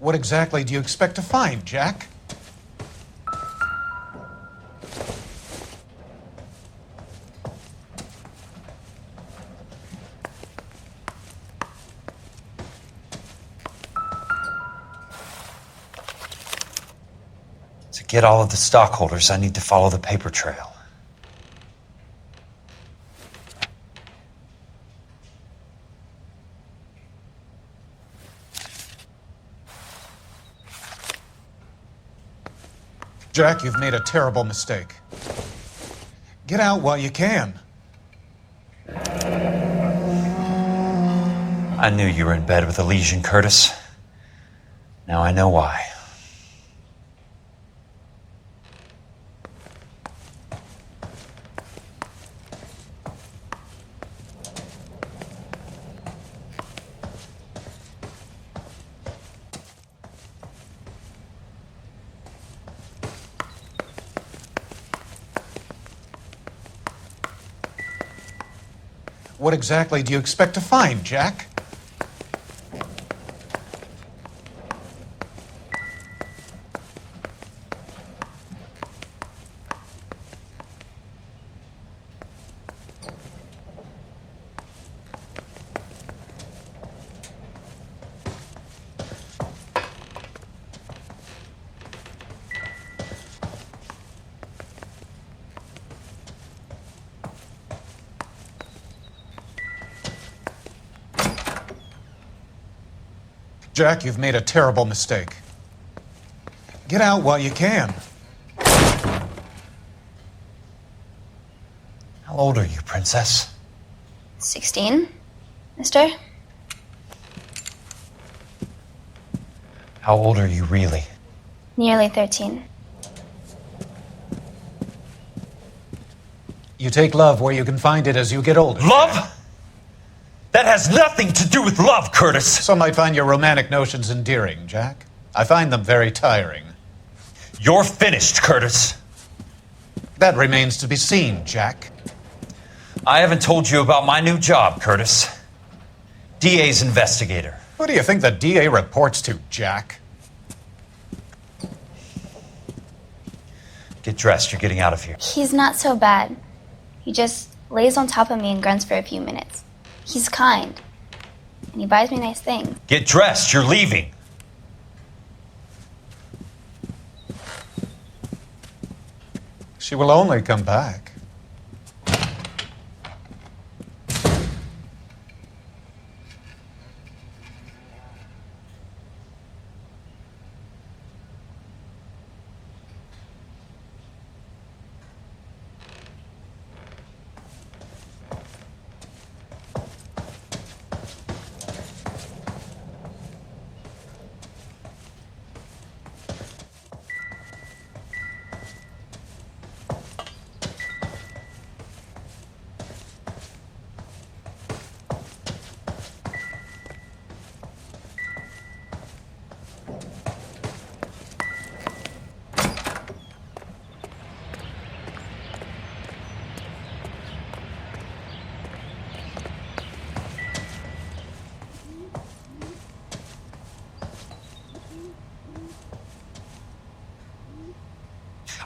What exactly do you expect to find, Jack? To get all of the stockholders, I need to follow the paper trail. Jack, you've made a terrible mistake. Get out while you can. I knew you were in bed with Elysian, Curtis. Now I know why. What exactly do you expect to find, Jack? Jack, you've made a terrible mistake. Get out while you can. How old are you, Princess? 16, mister? How old are you really? Nearly 13. You take love where you can find it as you get older. Love? That has nothing to do with love, Curtis. Some might find your romantic notions endearing, Jack. I find them very tiring. You're finished, Curtis. That remains to be seen, Jack. I haven't told you about my new job, Curtis. DA's investigator. Who do you think the DA reports to, Jack? Get dressed, you're getting out of here. He's not so bad. He just lays on top of me and grunts for a few minutes. He's kind. And he buys me nice things. Get dressed, you're leaving. She will only come back.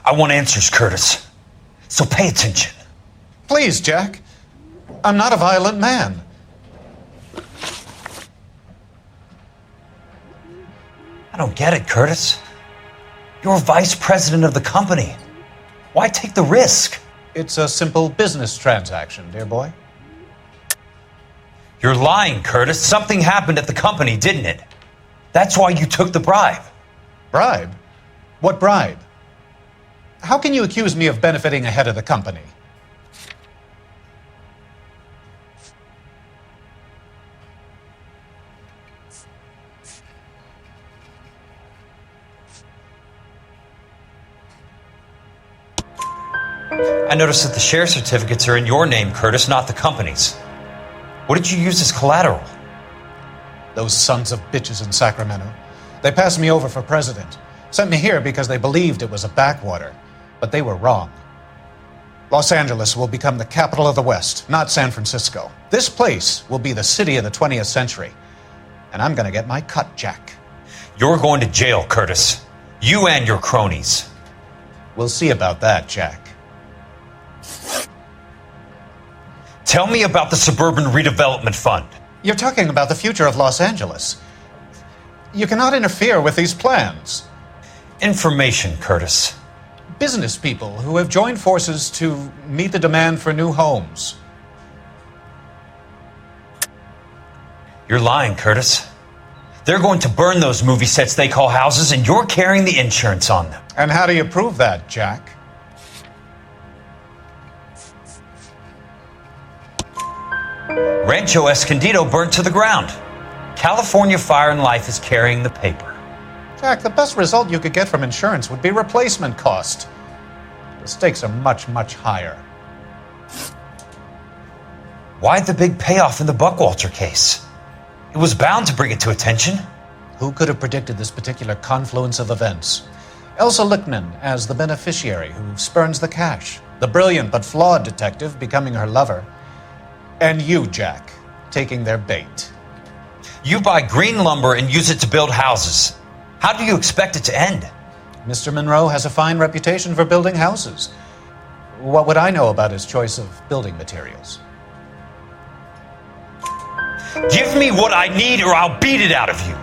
I want answers, Curtis. So pay attention. Please, Jack. I'm not a violent man. I don't get it, Curtis. You're vice president of the company. Why take the risk? It's a simple business transaction, dear boy. You're lying, Curtis. Something happened at the company, didn't it? That's why you took the bribe. Bribe? What bribe? How can you accuse me of benefiting ahead of the company? I noticed that the share certificates are in your name, Curtis, not the company's. What did you use as collateral? Those sons of bitches in Sacramento. They passed me over for president. Sent me here because they believed it was a backwater. But they were wrong. Los Angeles will become the capital of the West, not San Francisco. This place will be the city of the 20th century. And I'm going to get my cut, Jack. You're going to jail, Curtis. You and your cronies. We'll see about that, Jack. Tell me about the Suburban Redevelopment Fund. You're talking about the future of Los Angeles. You cannot interfere with these plans. Information, Curtis. Business people who have joined forces to meet the demand for new homes. You're lying, Curtis. They're going to burn those movie sets they call houses, and you're carrying the insurance on them. And how do you prove that, Jack? Rancho Escondido burnt to the ground. California Fire and Life is carrying the paper. Jack, the best result you could get from insurance would be replacement cost. The stakes are much, much higher. Why the big payoff in the Buckwalter case? It was bound to bring it to attention. Who could have predicted this particular confluence of events? Elsa Lichtman as the beneficiary who spurns the cash, the brilliant but flawed detective becoming her lover, and you, Jack, taking their bait. You buy green lumber and use it to build houses. How do you expect it to end? Mr. Monroe has a fine reputation for building houses. What would I know about his choice of building materials? Give me what I need or I'll beat it out of you.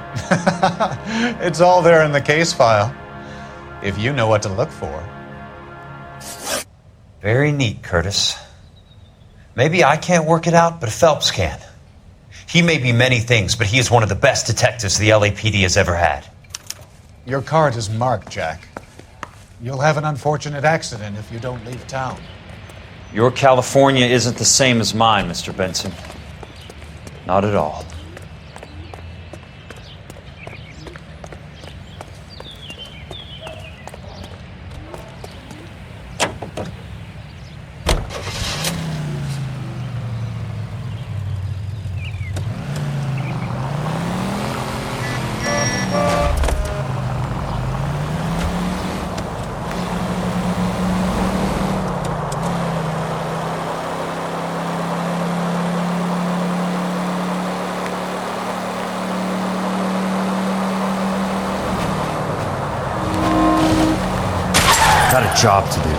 It's all there in the case file, if you know what to look for. Very neat, Curtis. Maybe I can't work it out, but Phelps can. He may be many things, but he is one of the best detectives the LAPD has ever had. Your card is marked, Jack. You'll have an unfortunate accident if you don't leave town. Your California isn't the same as mine, Mr. Benson. Not at all. Got a job to do.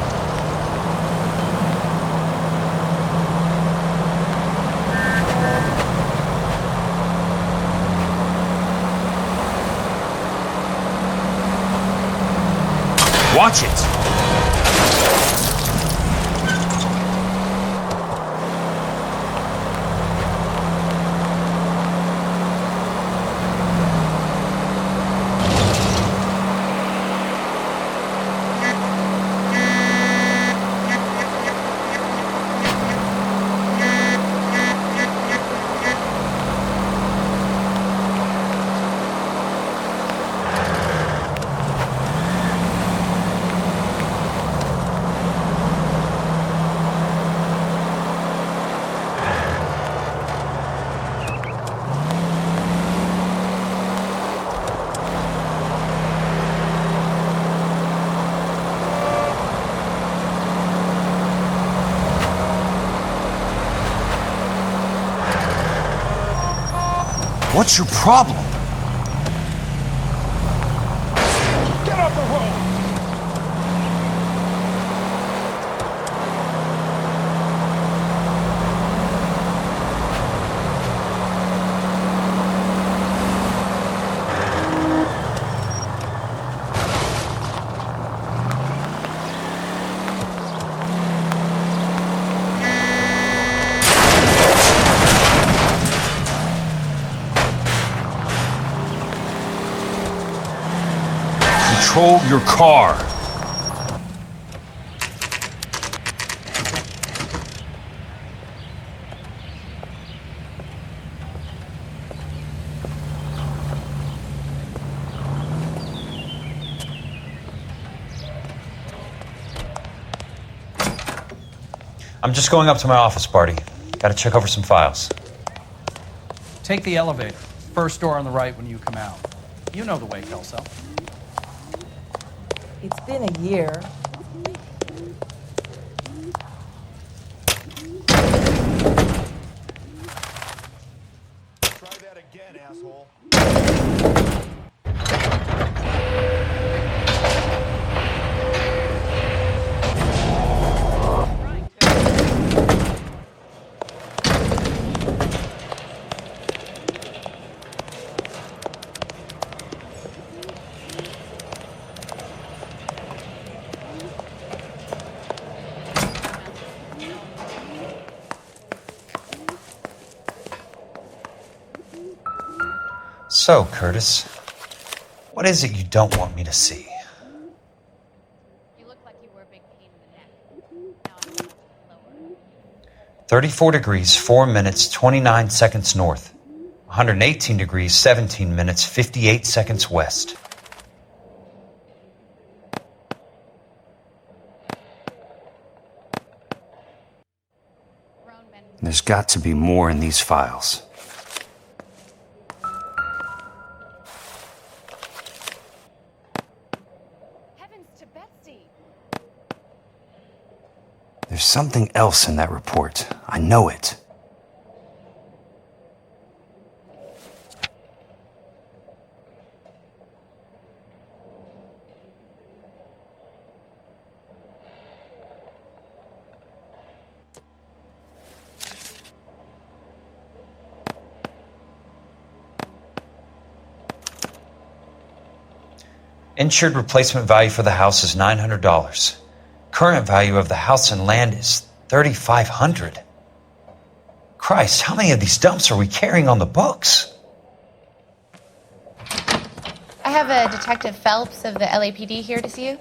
Watch it! What's your problem? Get off the road! Control your car. I'm just going up to my office, Barty. Gotta check over some files. Take the elevator. First door on the right when you come out. You know the way, Kelso. It's been a year. Try that again, asshole. So, Curtis, what is it you don't want me to see? You look like you were a big pain in the neck. Now I'm much lower. 34 degrees, 4 minutes, 29 seconds north. 118 degrees, 17 minutes, 58 seconds west. Grown men. There's got to be more in these files. Heavens to Betsy! There's something else in that report. I know it. Insured replacement value for the house is $900. Current value of the house and land is $3,500. Christ, how many of these dumps are we carrying on the books? I have a Detective Phelps of the LAPD here to see you.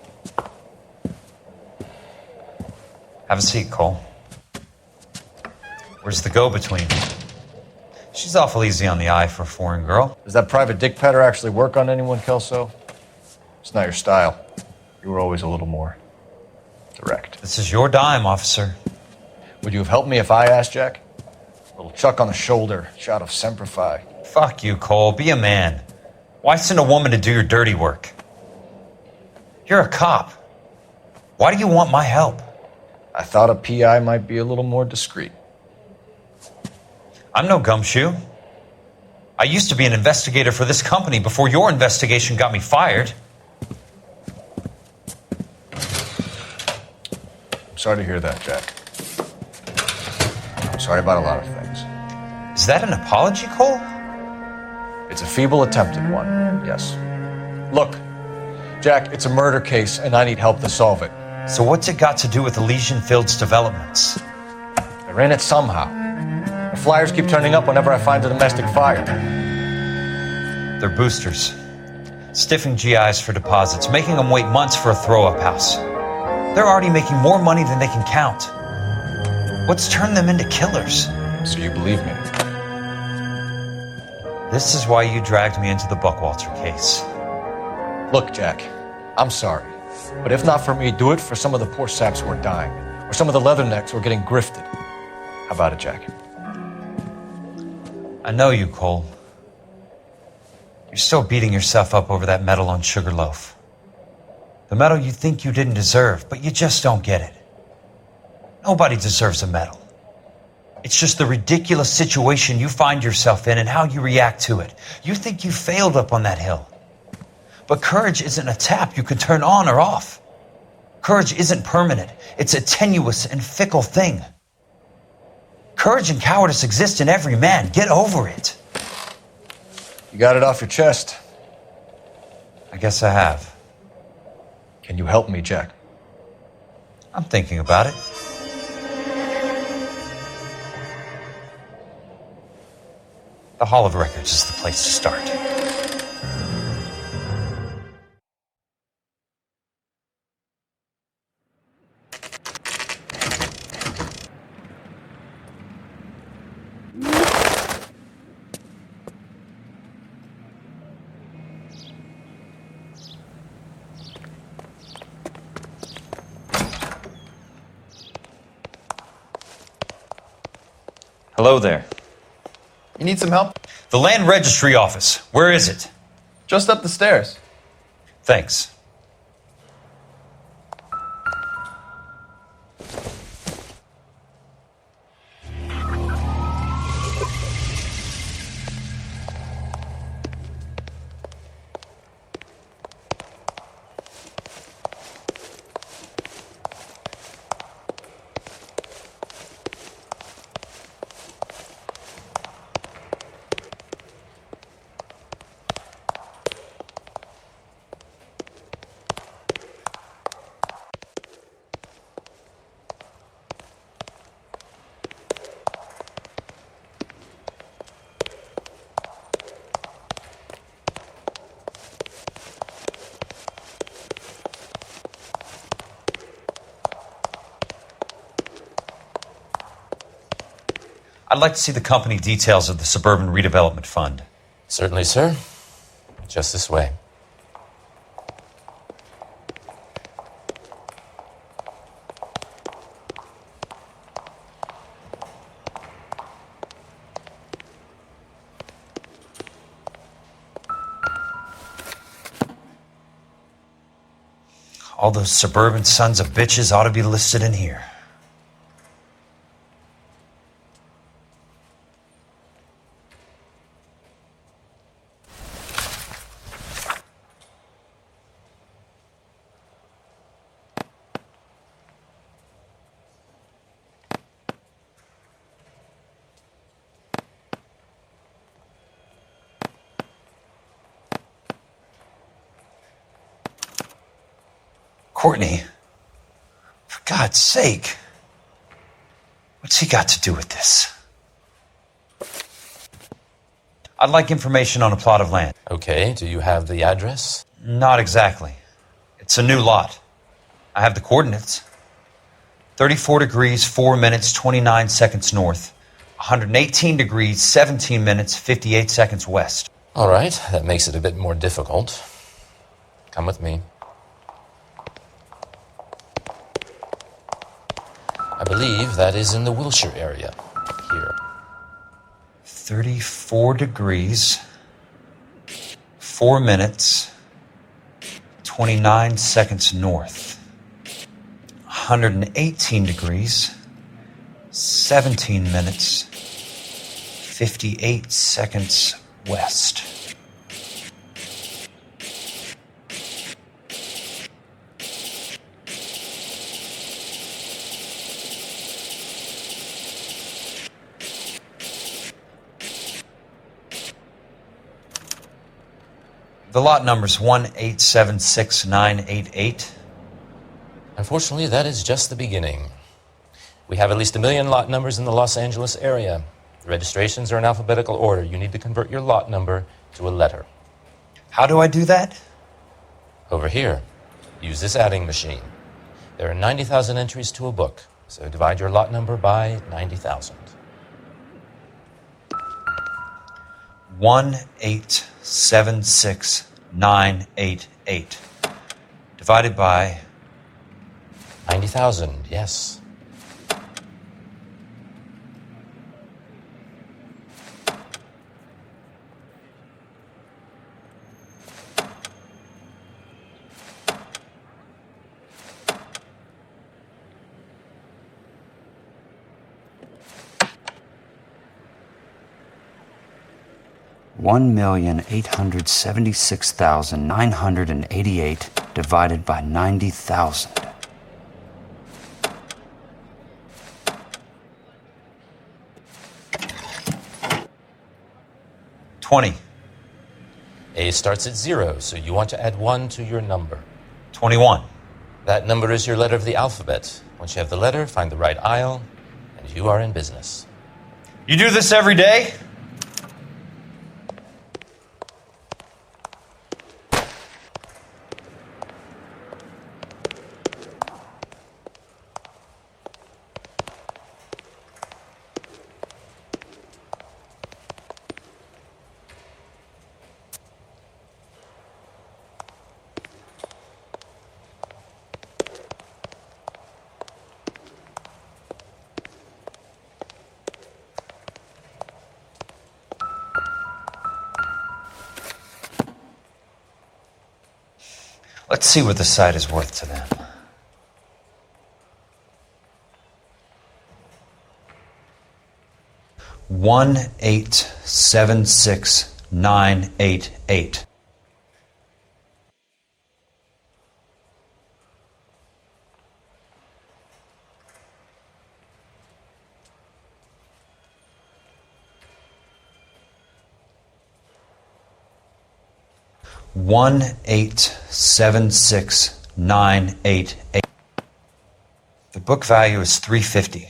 Have a seat, Cole. Where's the go-between? She's awful easy on the eye for a foreign girl. Does that private dick petter actually work on anyone, Kelso? It's not your style. You were always a little more direct. This is your dime, officer. Would you have helped me if I asked, Jack? A little chuck on the shoulder, shot of Semper Fi. Fuck you, Cole. Be a man. Why send a woman to do your dirty work? You're a cop. Why do you want my help? I thought a PI might be a little more discreet. I'm no gumshoe. I used to be an investigator for this company before your investigation got me fired. I'm sorry to hear that, Jack. I'm sorry about a lot of things. Is that an apology, Cole? It's a feeble attempted one, yes. Look, Jack, it's a murder case, and I need help to solve it. So what's it got to do with Elysian Fields developments? They're in it somehow. The flyers keep turning up whenever I find a domestic fire. They're boosters. Stiffing GIs for deposits, making them wait months for a throw-up house. They're already making more money than they can count. What's turned them into killers? So you believe me? This is why you dragged me into the Buckwalter case. Look, Jack, I'm sorry. But if not for me, do it for some of the poor saps who are dying. Or some of the leathernecks who are getting grifted. How about it, Jack? I know you, Cole. You're still beating yourself up over that medal on Sugarloaf. The medal you think you didn't deserve, but you just don't get it. Nobody deserves a medal. It's just the ridiculous situation you find yourself in and how you react to it. You think you failed up on that hill. But courage isn't a tap you can turn on or off. Courage isn't permanent. It's a tenuous and fickle thing. Courage and cowardice exist in every man. Get over it. You got it off your chest. I guess I have. Can you help me, Jack? I'm thinking about it. The Hall of Records is the place to start. Hello there. You need some help? The Land Registry Office. Where is it? Just up the stairs. Thanks. I'd like to see the company details of the Suburban Redevelopment Fund. Certainly, sir. Just this way. All those suburban sons of bitches ought to be listed in here. Courtney, for God's sake, what's he got to do with this? I'd like information on a plot of land. Okay, do you have the address? Not exactly. It's a new lot. I have the coordinates. 34 degrees, 4 minutes, 29 seconds north. 118 degrees, 17 minutes, 58 seconds west. All right, that makes it a bit more difficult. Come with me. I believe that is in the Wilshire area. Here. 34 degrees, 4 minutes, 29 seconds north. 118 degrees, 17 minutes, 58 seconds west. The lot number's 1876988. Unfortunately, that is just the beginning. We have at least 1 million lot numbers in the Los Angeles area. The registrations are in alphabetical order. You need to convert your lot number to a letter. How do I do that? Over here. Use this adding machine. There are 90,000 entries to a book, so divide your lot number by 90,000. 1876988 divided by 90,000, yes. $1,876,988 divided by 90,000. $20. A starts at 0, so you want to add 1 to your number. 21. That number is your letter of the alphabet. Once you have the letter, find the right aisle, and you are in business. You do this every day? Let's see what the site is worth to them. $1,876,988. $1,876,988. The book value is $350.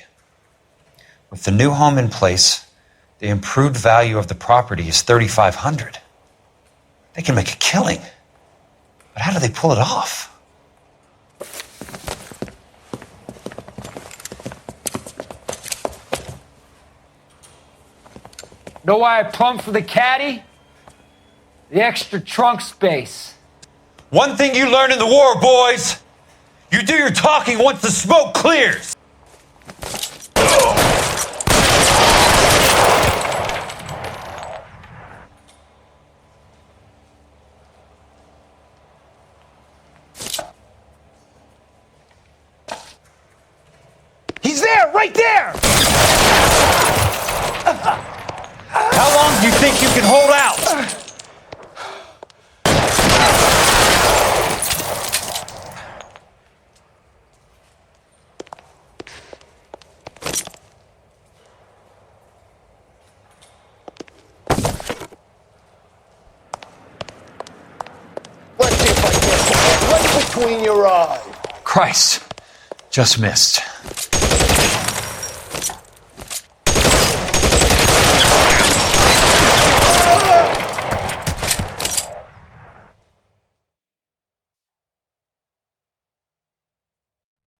With the new home in place, the improved value of the property is $3,500. They can make a killing. But how do they pull it off? Know why I plumbed for the caddy? The extra trunk space. One thing you learn in the war, boys. You do your talking once the smoke clears. He's there, right there! How long do you think you can hold out? Let's see if I can get right between your eyes. Christ, just missed.